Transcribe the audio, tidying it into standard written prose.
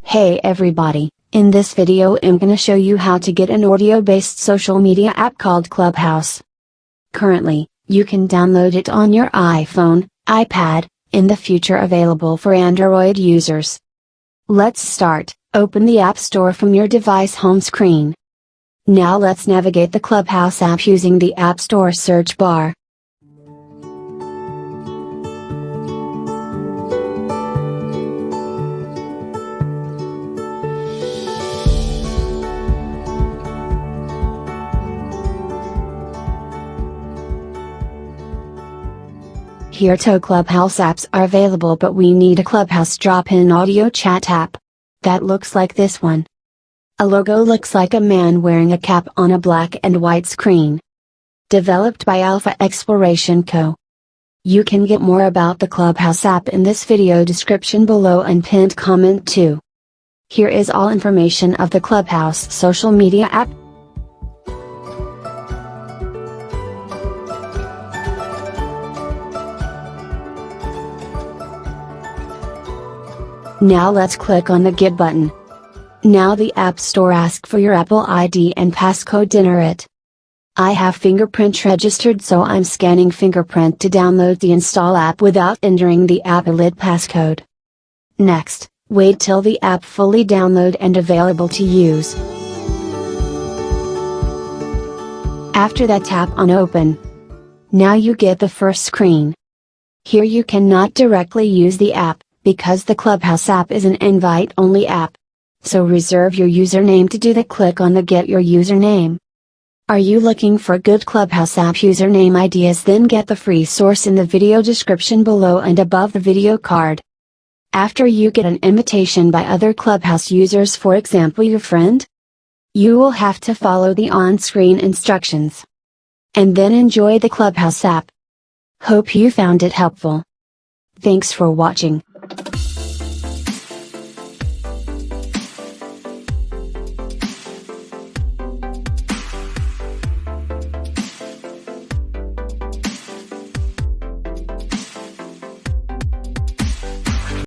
Hey everybody, in this video I'm gonna show you how to get an audio-based social media app called Clubhouse. Currently, you can download it on your iPhone, iPad, in the future available for Android users. Let's start. Open the App Store from your device home screen. Now let's navigate the Clubhouse app using the App Store search bar. Here two Clubhouse apps are available, but we need a Clubhouse drop-in audio chat app. That looks like this one. A logo looks like a man wearing a cap on a black and white screen. Developed by Alpha Exploration Co. You can get more about the Clubhouse app in this video description below and pinned comment too. Here is all information of the Clubhouse social media app. Now let's click on the Get button. Now the App Store asks for your Apple ID and passcode to enter it. I have fingerprint registered, so I'm scanning fingerprint to download the install app without entering the Apple ID passcode. Next, wait till the app fully download and available to use. After that, tap on Open. Now you get the first screen. Here you cannot directly use the app, because the Clubhouse app is an invite-only app. So reserve your username to do that. Click on the Get Your Username. Are you looking for good Clubhouse app username ideas? Then get the free source in the video description below and above the video card. After you get an invitation by other Clubhouse users, for example your friend, you will have to follow the on-screen instructions. And then enjoy the Clubhouse app. Hope you found it helpful. Thanks for watching.